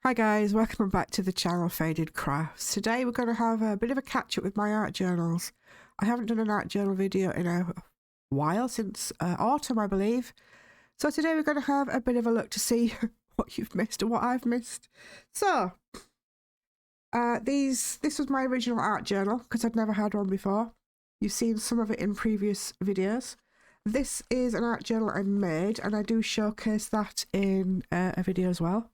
Hi guys, welcome back to the channel Faded Crafts. Today we're going to have a bit of a catch up with my art journals. I haven't done an art journal video in a while, since autumn I believe. So today we're going to have a bit of a look to see what you've missed and what I've missed. So, this was my original art journal because I'd never had one before. You've seen some of it in previous videos. This is an art journal I made and I do showcase that in a video as well.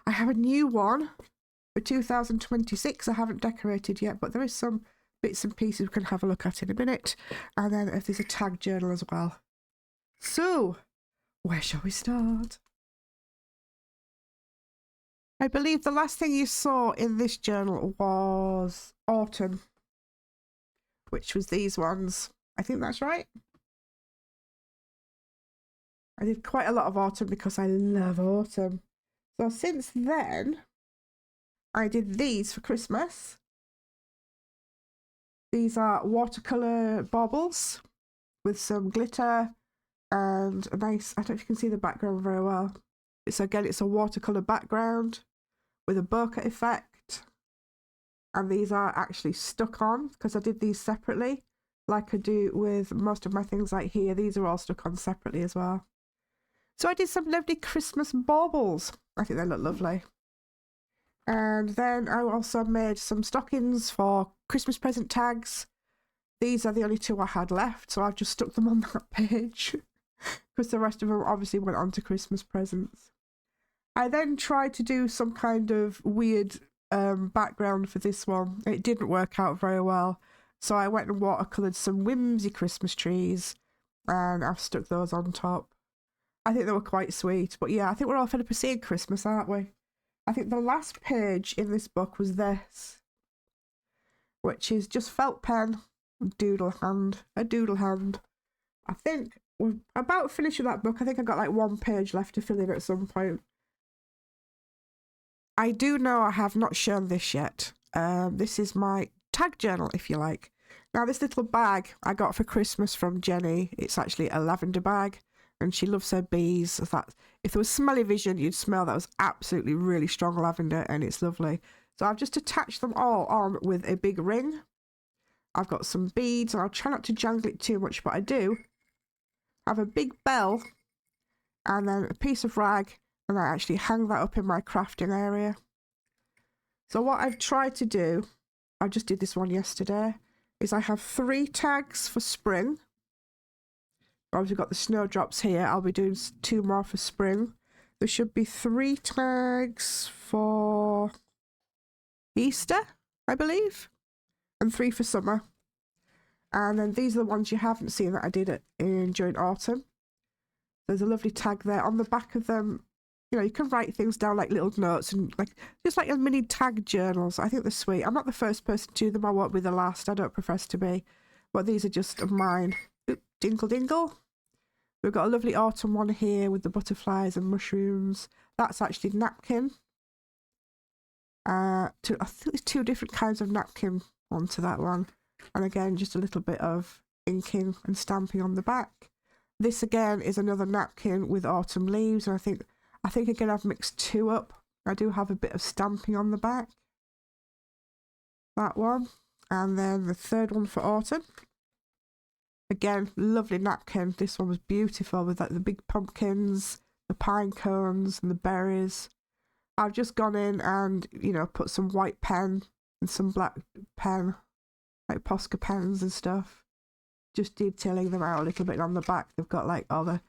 I have a new one for 2026. I haven't decorated yet, but there is some bits and pieces we can have a look at in a minute. And then there's a tag journal as well. So, where shall we start? I believe the last thing you saw in this journal was autumn, which was these ones. I think that's right. I did quite a lot of autumn because I love autumn. So since then, I did these for Christmas. These are watercolour baubles with some glitter and a nice, I don't know if you can see the background very well. It's a watercolour background with a bokeh effect. And these are actually stuck on because I did these separately. Like I do with most of my things like here, these are all stuck on separately as well. So I did some lovely Christmas baubles. I think they look lovely. And then I also made some stockings for Christmas present tags. These are the only two I had left, so I've just stuck them on that page because the rest of them obviously went on to Christmas presents. I then tried to do some kind of weird background for this one. It didn't work out very well, so I went and watercoloured some whimsy Christmas trees and I've stuck those on top. I think they were quite sweet, but yeah, I think we're all fed up of seeing Christmas, aren't we? I think the last page in this book was this, which is just felt pen, a doodle hand. I think we're about finished with that book. I think I've got like one page left to fill in at some point. I do know I have not shown this yet. This is my tag journal, if you like. Now, this little bag I got for Christmas from Jenny. It's actually a lavender bag. And she loves her bees. That if there was smelly vision, you'd smell that was absolutely really strong lavender, and it's lovely. So I've just attached them all on with a big ring. I've got some beads, and I'll try not to jangle it too much, but I do have a big bell and then a piece of rag, and I actually hang that up in my crafting area. So what I've tried to do, I just did this one yesterday, is I have 3 tags for spring. Obviously got the snowdrops here. I'll be doing 2 more for spring. There should be 3 tags for Easter, I believe, and 3 for summer. And then these are the ones you haven't seen that I did during autumn. There's a lovely tag there. On the back of them, you know, you can write things down like little notes and just like a mini tag journals. I think they're sweet. I'm not the first person to do them. I won't be the last. I don't profess to be. But these are just mine. Oop, dingle dingle. We've got a lovely autumn one here with the butterflies and mushrooms. That's actually napkin. I think there's 2 different kinds of napkin onto that one. And again, just a little bit of inking and stamping on the back. This again is another napkin with autumn leaves. And I think again I've mixed 2 up. I do have a bit of stamping on the back. That one. And then the 3rd one for autumn. Again, lovely napkin. This one was beautiful with like the big pumpkins, the pine cones and the berries. I've just gone in and, you know, put some white pen and some black pen, like Posca pens and stuff. Just detailing them out a little bit on the back. They've got like all the,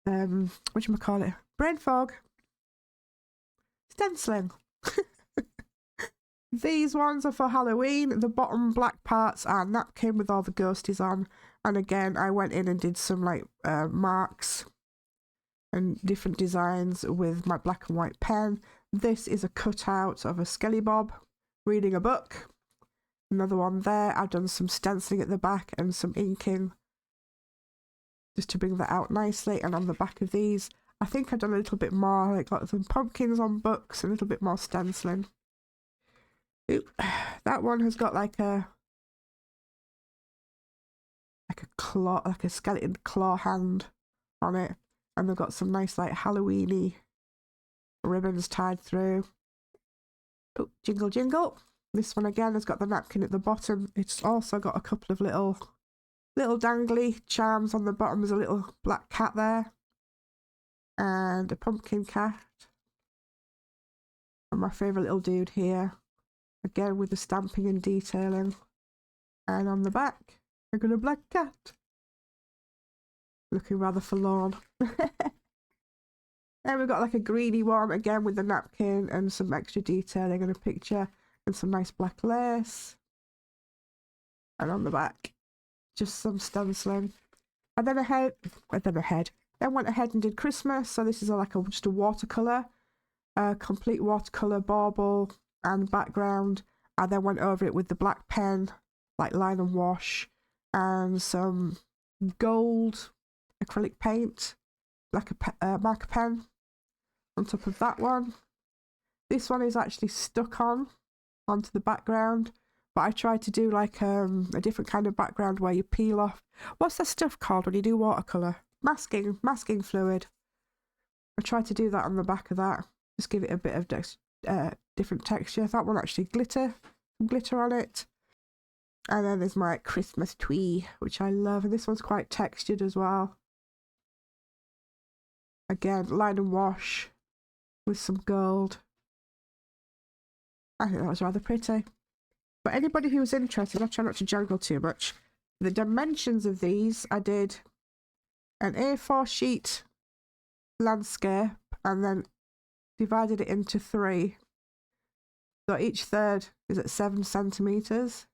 whatchamacallit? Brain fog. Stenciling. These ones are for Halloween. The bottom black parts are napkin with all the ghosties on. And again, I went in and did some like marks and different designs with my black and white pen. This is a cutout of a Skelly Bob reading a book. Another one there. I've done some stenciling at the back and some inking just to bring that out nicely. And on the back of these, I think I've done a little bit more, like got some pumpkins on books, a little bit more stenciling. Oop. That one has got like a claw, like a skeleton claw hand on it, and they've got some nice like Halloweeny ribbons tied through. Oh, jingle jingle. This one again has got the napkin at the bottom. It's also got a couple of little dangly charms on the bottom. There's a little black cat there. And a pumpkin cat. And my favourite little dude here. Again with the stamping and detailing. And on the back, I got a black cat. Looking rather forlorn. Then we've got like a greeny one, again with the napkin and some extra detailing and a picture and some nice black lace. And on the back, just some stenciling. And then went ahead and did Christmas. So this is just a watercolour, complete watercolour bauble and background. I then went over it with the black pen, like line and wash, and some gold acrylic paint, like a marker pen on top of that one. This one is actually stuck onto the background, but I tried to do like a different kind of background where you peel off. What's that stuff called when you do watercolour? Masking fluid. I tried to do that on the back of that. Just give it a bit of different texture. That one actually glitter on it. And then there's my Christmas tree, which I love. And this one's quite textured as well. Again, line and wash with some gold. I think that was rather pretty. But anybody who was interested, I'll try not to jangle too much. The dimensions of these, I did an A4 sheet landscape and then divided it into 3. So each third is at 7 centimetres.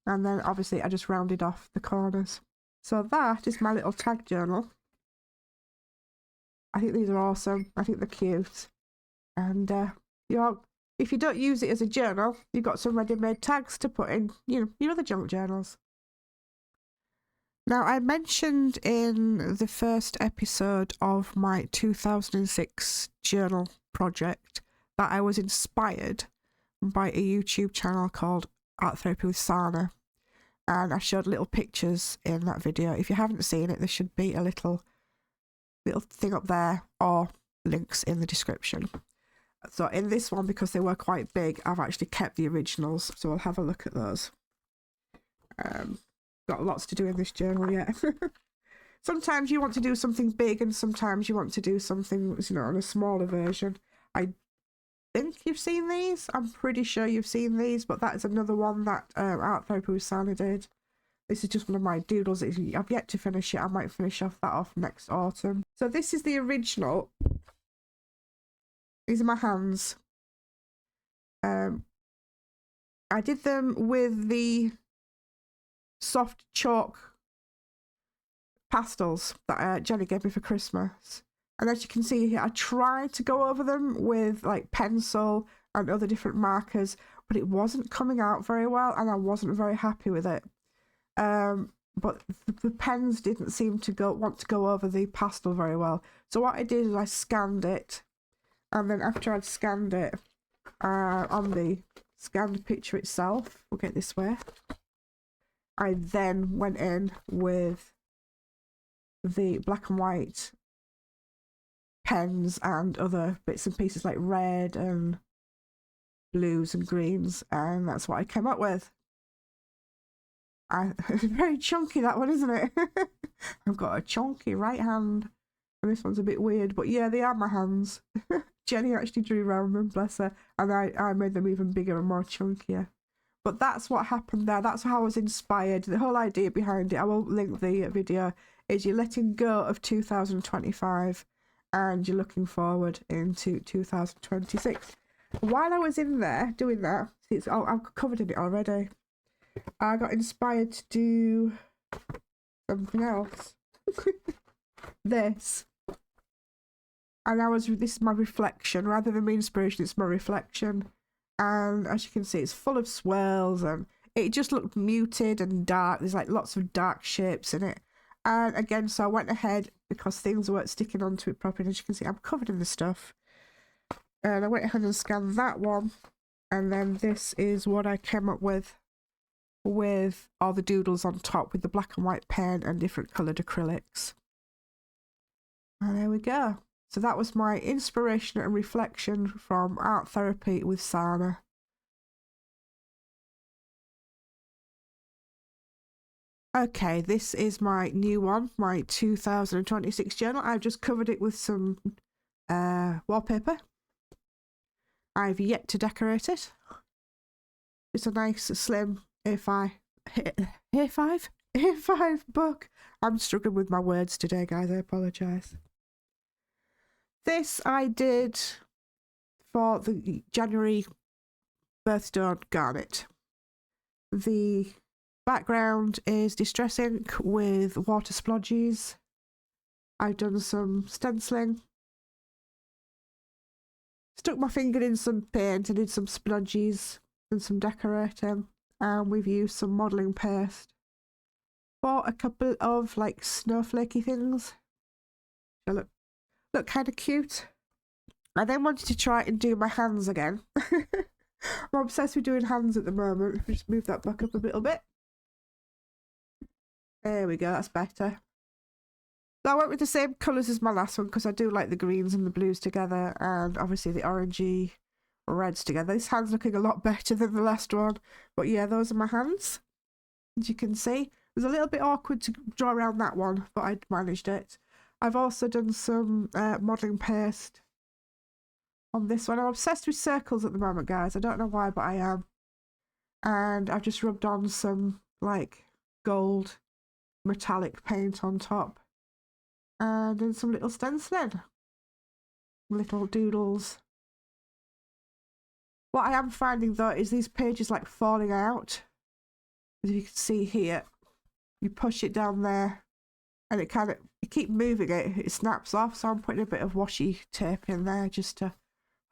And then obviously I just rounded off the corners. So that is my little tag journal. I think these are awesome. I think they're cute. And if you don't use it as a journal, you've got some ready-made tags to put in, your other junk journals. Now, I mentioned in the first episode of my 2006 journal project that I was inspired by a YouTube channel called Art Therapy with 𝙎𝙃. And I showed little pictures in that video. If you haven't seen it, there should be a little thing up there or links in the description. So in this one, because they were quite big, I've actually kept the originals, so I'll have a look at those. Got lots to do in this journal yet. Sometimes you want to do something big and sometimes you want to do something, on a smaller version. I think you've seen these. I'm pretty sure you've seen these, but that is another one that Art Therapy with 𝙎𝙃 did. This is just one of my doodles. I've yet to finish it. I might finish that off next autumn. So this is the original. These are my hands. I did them with the soft chalk pastels that Jenny gave me for Christmas. And as you can see here, I tried to go over them with like pencil and other different markers, but it wasn't coming out very well and I wasn't very happy with it. But the pens didn't seem to want to go over the pastel very well. So what I did is I scanned it, and then after I'd scanned it on the scanned picture itself, we'll get this way, I then went in with the black and white pens and other bits and pieces like red and blues and greens, and that's what I came up with. It's very chunky, that one, isn't it? I've got a chunky right hand, and this one's a bit weird, but yeah, they are my hands. Jenny actually drew around them, bless her, and I made them even bigger and more chunkier. But that's what happened there. That's how I was inspired. The whole idea behind it, I won't link the video, is you're letting go of 2025 and you're looking forward into 2026. While I was in there doing that, I've covered in it already, I got inspired to do something else. This. And this is my reflection. Rather than my inspiration, it's my reflection. And as you can see, it's full of swirls and it just looked muted and dark. There's like lots of dark shapes in it. And again, so I went ahead because things weren't sticking onto it properly. As you can see, I'm covered in the stuff. And I went ahead and scanned that one. And then this is what I came up with all the doodles on top with the black and white pen and different coloured acrylics. And there we go. So that was my inspiration and reflection from Art Therapy with 𝙤𝙎. Okay, this is my new one, my 2026 journal. I've just covered it with some wallpaper. I've yet to decorate it. It's a nice, slim A5 book. I'm struggling with my words today, guys. I apologise. This I did for the January birthstone garnet. The background is distress ink with water splodges. I've done some stenciling. Stuck my finger in some paint and did some splodges and some decorating. And we've used some modelling paste for a couple of like snowflakey things. They look kind of cute. I then wanted to try and do my hands again. I'm obsessed with doing hands at the moment. Just move that back up a little bit. There we go, that's better. So I went with the same colours as my last one because I do like the greens and the blues together, and obviously the orangey reds together. This hand's looking a lot better than the last one. But yeah, those are my hands. As you can see, it was a little bit awkward to draw around that one, but I managed it. I've also done some modelling paste on this one. I'm obsessed with circles at the moment, guys. I don't know why, but I am. And I've just rubbed on some like gold metallic paint on top. And then some little stenciling. Little doodles. What I am finding though is these pages like falling out. As you can see here, you push it down there and it kind of, you keep moving it, it snaps off. So I'm putting a bit of washi tape in there just to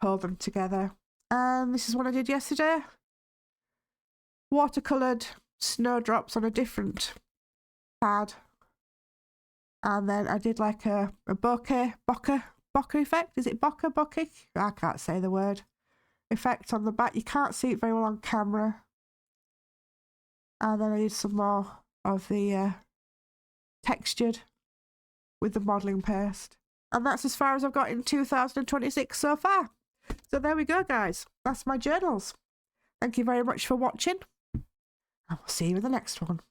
hold them together. And this is what I did yesterday. Watercoloured snowdrops on a different pad. And then I did like a bokeh effect. Is it bokeh? I can't say the word. Effect on the back. You can't see it very well on camera. And then I did some more of the textured with the modelling paste. And that's as far as I've got in 2026 so far. So there we go, guys. That's my journals. Thank you very much for watching. And we'll see you in the next one.